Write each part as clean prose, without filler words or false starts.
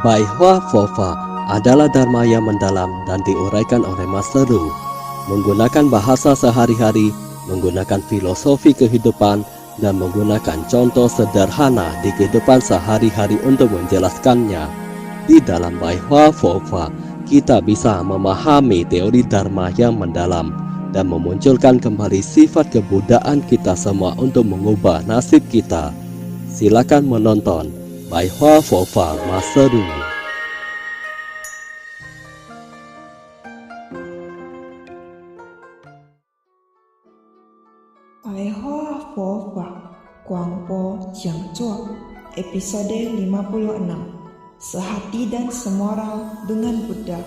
Bai Hua Fofa adalah dharma yang mendalam dan diuraikan oleh Master Ru. Menggunakan bahasa sehari-hari, menggunakan filosofi kehidupan, dan menggunakan contoh sederhana di kehidupan sehari-hari untuk menjelaskannya. Di dalam Bai Hua Fofa, kita bisa memahami teori dharma yang mendalam dan memunculkan kembali sifat kebudayaan kita semua untuk mengubah nasib kita. Silakan menonton Bai Hua Fofa Master Ru. Bai Hua Fofa Guangpo Jiangzuo episode 56 Sehati dan semoral dengan Buddha.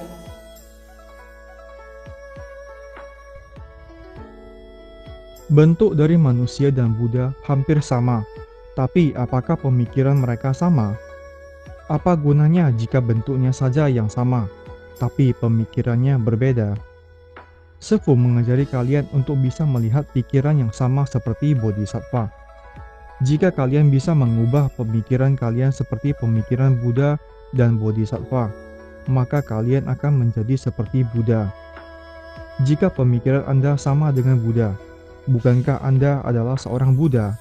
Bentuk dari manusia dan Buddha hampir sama, tapi apakah pemikiran mereka sama? Apa gunanya jika bentuknya saja yang sama, tapi pemikirannya berbeda? Sefu mengajari kalian untuk bisa melihat pikiran yang sama seperti Bodhisattva. Jika kalian bisa mengubah pemikiran kalian seperti pemikiran Buddha dan Bodhisattva, maka kalian akan menjadi seperti Buddha. Jika pemikiran Anda sama dengan Buddha, bukankah Anda adalah seorang Buddha?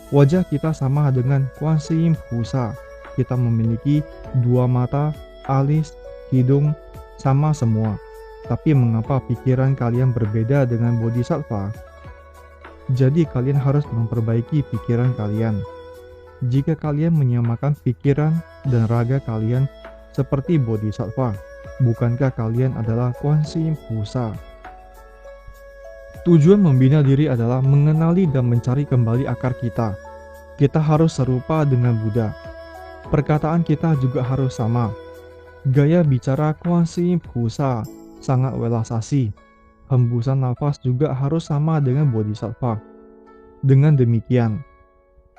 Wajah kita sama dengan Kuan Yin Pusa. Kita memiliki dua mata, alis, hidung, sama semua. Tapi mengapa pikiran kalian berbeda dengan Bodhisattva? Jadi kalian harus memperbaiki pikiran kalian. Jika kalian menyamakan pikiran dan raga kalian seperti Bodhisattva, bukankah kalian adalah Kuan Yin Pusa? Tujuan membina diri adalah mengenali dan mencari kembali akar kita. Kita harus serupa dengan Buddha. Perkataan kita juga harus sama. Gaya bicara Kuan Yin Pusa sangat welas asih. Hembusan nafas juga harus sama dengan Bodhisattva. Dengan demikian,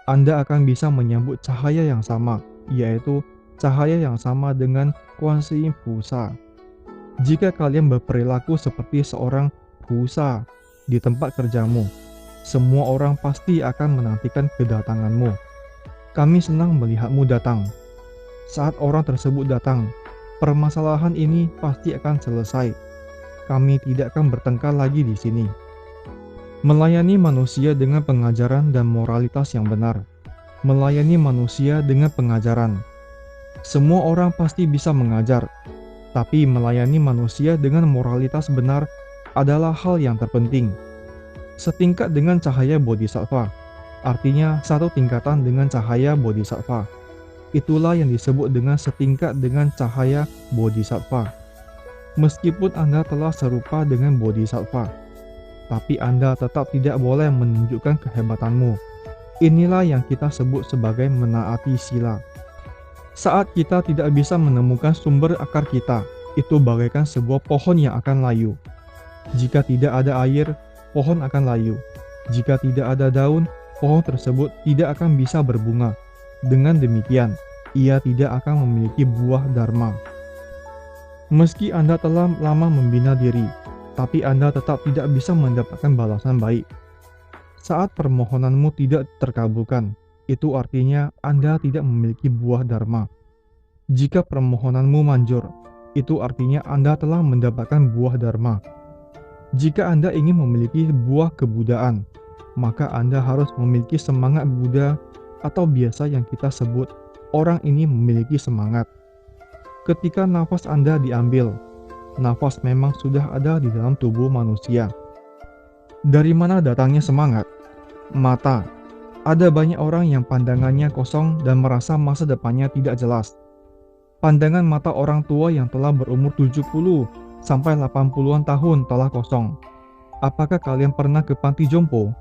Anda akan bisa menyambut cahaya yang sama, yaitu cahaya yang sama dengan Kuan Yin Pusa. Jika kalian berperilaku seperti seorang Pusa di tempat kerjamu, semua orang pasti akan menantikan kedatanganmu. Kami senang melihatmu datang. Saat orang tersebut datang, permasalahan ini pasti akan selesai. Kami tidak akan bertengkar lagi di sini. Melayani manusia dengan pengajaran dan moralitas yang benar. Melayani manusia dengan pengajaran. Semua orang pasti bisa mengajar, tapi melayani manusia dengan moralitas benar adalah hal yang terpenting. Setingkat dengan cahaya Bodhisattva, artinya satu tingkatan dengan cahaya Bodhisattva. Itulah yang disebut dengan setingkat dengan cahaya Bodhisattva. Meskipun Anda telah serupa dengan Bodhisattva, tapi Anda tetap tidak boleh menunjukkan kehebatanmu. Inilah yang kita sebut sebagai menaati sila. Saat kita tidak bisa menemukan sumber akar kita, itu bagaikan sebuah pohon yang akan layu. Jika tidak ada air, pohon akan layu. Jika tidak ada daun, pohon tersebut tidak akan bisa berbunga. Dengan demikian, ia tidak akan memiliki buah dharma. Meski Anda telah lama membina diri, tapi Anda tetap tidak bisa mendapatkan balasan baik. Saat permohonanmu tidak terkabulkan, itu artinya Anda tidak memiliki buah dharma. Jika permohonanmu manjur, itu artinya Anda telah mendapatkan buah dharma. Jika Anda ingin memiliki buah kebudayaan, maka Anda harus memiliki semangat Buddha, atau biasa yang kita sebut orang ini memiliki semangat. Ketika nafas Anda diambil, nafas memang sudah ada di dalam tubuh manusia. Dari mana datangnya semangat? Mata. Ada banyak orang yang pandangannya kosong dan merasa masa depannya tidak jelas. Pandangan mata orang tua yang telah berumur 70 sampai 80-an tahun telah kosong. Apakah kalian pernah ke panti jompo?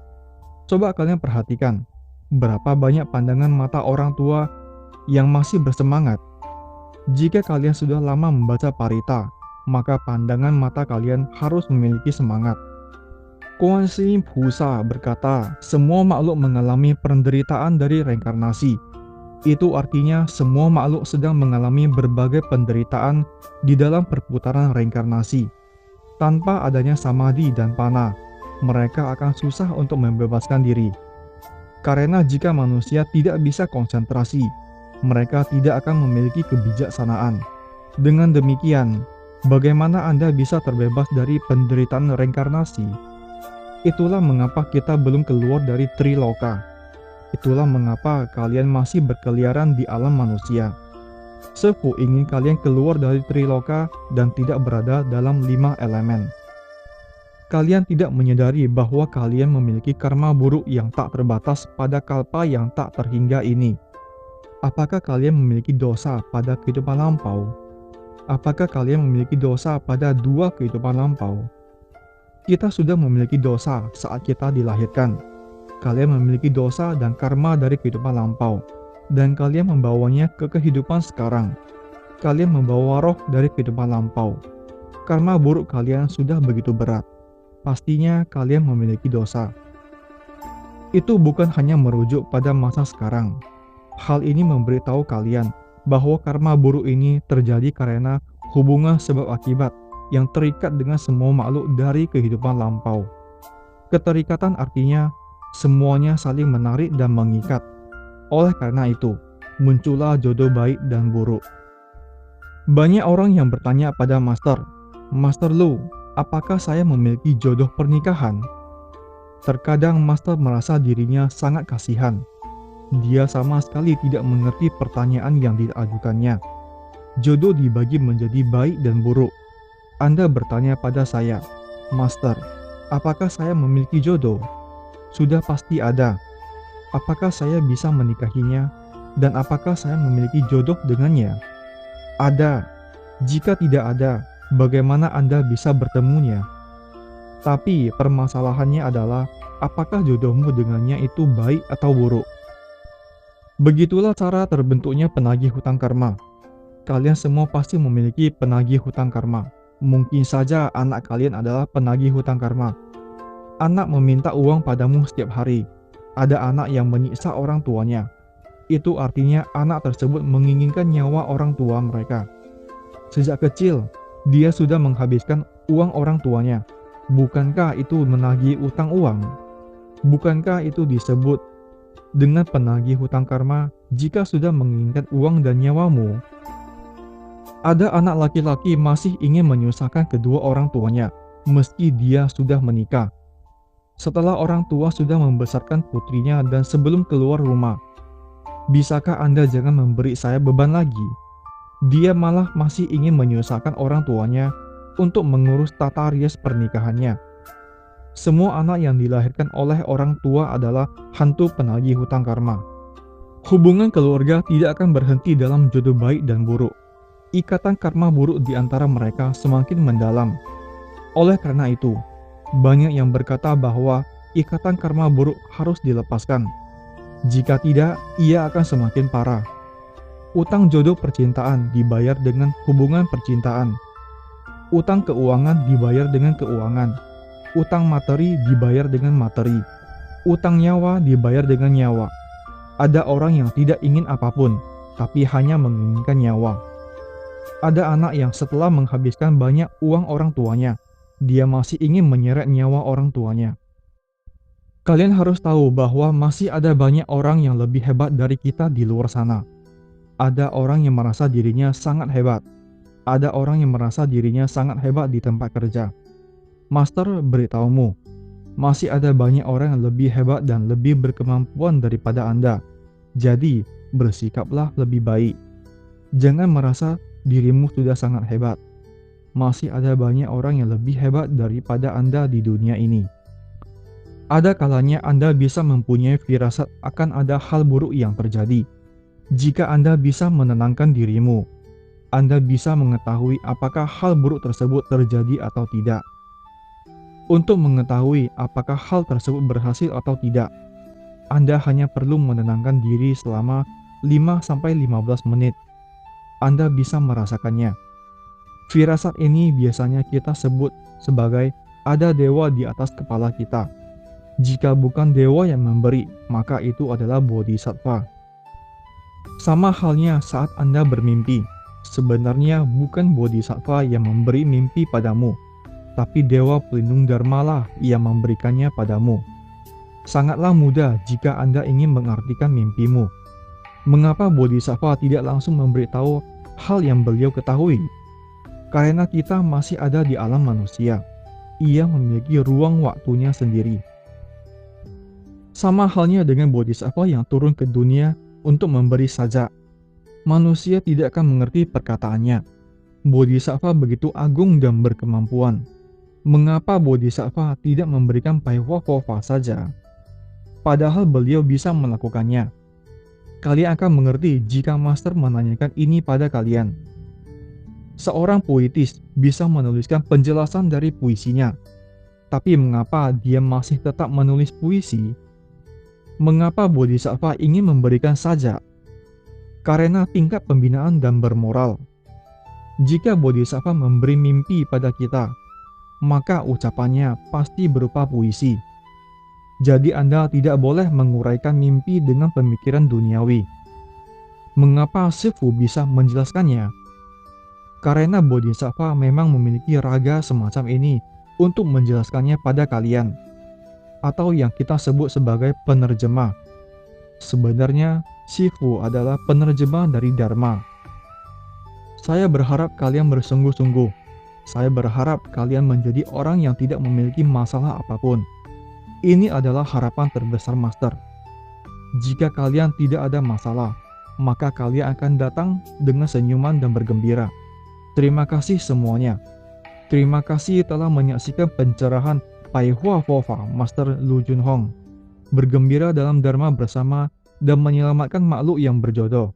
Coba kalian perhatikan, berapa banyak pandangan mata orang tua yang masih bersemangat. Jika kalian sudah lama membaca Parita, maka pandangan mata kalian harus memiliki semangat. Kuan Yin Pusa berkata, semua makhluk mengalami penderitaan dari reinkarnasi. Itu artinya semua makhluk sedang mengalami berbagai penderitaan di dalam perputaran reinkarnasi. Tanpa adanya samadhi dan pana, mereka akan susah untuk membebaskan diri. Karena jika manusia tidak bisa konsentrasi, mereka tidak akan memiliki kebijaksanaan. Dengan demikian, bagaimana Anda bisa terbebas dari penderitaan reinkarnasi? Itulah mengapa kita belum keluar dari Triloka. Itulah mengapa kalian masih berkeliaran di alam manusia. Sefu ingin kalian keluar dari Triloka dan tidak berada dalam 5 elemen. Kalian tidak menyadari bahwa kalian memiliki karma buruk yang tak terbatas pada kalpa yang tak terhingga ini. Apakah kalian memiliki dosa pada kehidupan lampau? Apakah kalian memiliki dosa pada 2 kehidupan lampau? Kita sudah memiliki dosa saat kita dilahirkan. Kalian memiliki dosa dan karma dari kehidupan lampau, dan kalian membawanya ke kehidupan sekarang. Kalian membawa roh dari kehidupan lampau. Karma buruk kalian sudah begitu berat. Pastinya kalian memiliki dosa. Itu bukan hanya merujuk pada masa sekarang. Hal ini memberitahu kalian bahwa karma buruk ini terjadi karena hubungan sebab akibat yang terikat dengan semua makhluk dari kehidupan lampau. Keterikatan artinya semuanya saling menarik dan mengikat. Oleh karena itu, muncullah jodoh baik dan buruk. Banyak orang yang bertanya pada Master Lu, apakah saya memiliki jodoh pernikahan? Terkadang Master merasa dirinya sangat kasihan. Dia sama sekali tidak mengerti pertanyaan yang diajukannya. Jodoh dibagi menjadi baik dan buruk. Anda bertanya pada saya, Master, apakah saya memiliki jodoh? Sudah pasti ada. Apakah saya bisa menikahinya? Dan apakah saya memiliki jodoh dengannya? Ada. Jika tidak ada, bagaimana Anda bisa bertemunya? Tapi permasalahannya adalah, apakah jodohmu dengannya itu baik atau buruk? Begitulah cara terbentuknya penagih hutang karma. Kalian semua pasti memiliki penagih hutang karma. Mungkin saja anak kalian adalah penagih hutang karma. Anak meminta uang padamu setiap hari. Ada anak yang menyiksa orang tuanya. Itu artinya anak tersebut menginginkan nyawa orang tua mereka. Sejak kecil, dia sudah menghabiskan uang orang tuanya. Bukankah itu menagih utang uang? Bukankah itu disebut dengan penagih hutang karma jika sudah menginginkan uang dan nyawamu? Ada anak laki-laki masih ingin menyusahkan kedua orang tuanya, meski dia sudah menikah. Setelah orang tua sudah membesarkan putrinya dan sebelum keluar rumah, bisakah Anda jangan memberi saya beban lagi? Dia malah masih ingin menyusahkan orang tuanya untuk mengurus tata rias pernikahannya. Semua anak yang dilahirkan oleh orang tua adalah hantu penagih hutang karma. Hubungan keluarga tidak akan berhenti dalam jodoh baik dan buruk. Ikatan karma buruk di antara mereka semakin mendalam. Oleh karena itu, banyak yang berkata bahwa ikatan karma buruk harus dilepaskan. Jika tidak, ia akan semakin parah. Utang jodoh percintaan dibayar dengan hubungan percintaan. Utang keuangan dibayar dengan keuangan. Utang materi dibayar dengan materi. Utang nyawa dibayar dengan nyawa. Ada orang yang tidak ingin apapun, tapi hanya menginginkan nyawa. Ada anak yang setelah menghabiskan banyak uang orang tuanya, dia masih ingin menyeret nyawa orang tuanya. Kalian harus tahu bahwa masih ada banyak orang yang lebih hebat dari kita di luar sana. Ada orang yang merasa dirinya sangat hebat. Ada orang yang merasa dirinya sangat hebat di tempat kerja. Master beritahumu, masih ada banyak orang yang lebih hebat dan lebih berkemampuan daripada Anda. Jadi, bersikaplah lebih baik. Jangan merasa dirimu sudah sangat hebat. Masih ada banyak orang yang lebih hebat daripada Anda di dunia ini. Ada kalanya Anda bisa mempunyai firasat akan ada hal buruk yang terjadi. Jika Anda bisa menenangkan dirimu, Anda bisa mengetahui apakah hal buruk tersebut terjadi atau tidak. Untuk mengetahui apakah hal tersebut berhasil atau tidak, Anda hanya perlu menenangkan diri selama 5-15 menit. Anda bisa merasakannya. Firasat ini biasanya kita sebut sebagai ada dewa di atas kepala kita. Jika bukan dewa yang memberi, maka itu adalah bodhisattva. Sama halnya saat Anda bermimpi. Sebenarnya bukan bodhisattva yang memberi mimpi padamu, tapi dewa pelindung dharma lah yang memberikannya padamu. Sangatlah mudah jika Anda ingin mengartikan mimpimu. Mengapa Bodhisattva tidak langsung memberitahu hal yang beliau ketahui? Karena kita masih ada di alam manusia. Ia memiliki ruang waktunya sendiri. Sama halnya dengan Bodhisattva yang turun ke dunia untuk memberi sajak. Manusia tidak akan mengerti perkataannya. Bodhisattva begitu agung dan berkemampuan. Mengapa Bodhisattva tidak memberikan paihwa-phova saja? Padahal beliau bisa melakukannya. Kalian akan mengerti jika Master menanyakan ini pada kalian. Seorang puitis bisa menuliskan penjelasan dari puisinya. Tapi mengapa dia masih tetap menulis puisi? Mengapa Bodhisattva ingin memberikan sajak? Karena tingkat pembinaan dan bermoral. Jika Bodhisattva memberi mimpi pada kita, maka ucapannya pasti berupa puisi. Jadi Anda tidak boleh menguraikan mimpi dengan pemikiran duniawi. Mengapa Sifu bisa menjelaskannya? Karena Bodhisattva memang memiliki raga semacam ini untuk menjelaskannya pada kalian, atau yang kita sebut sebagai penerjemah. Sebenarnya, Sifu adalah penerjemah dari Dharma. Saya berharap kalian bersungguh-sungguh. Saya berharap kalian menjadi orang yang tidak memiliki masalah apapun. Ini adalah harapan terbesar Master. Jika kalian tidak ada masalah, maka kalian akan datang dengan senyuman dan bergembira. Terima kasih semuanya. Terima kasih telah menyaksikan pencerahan paihwa-phova Master Lu Junhong. Bergembira dalam Dharma bersama dan menyelamatkan makhluk yang berjodoh.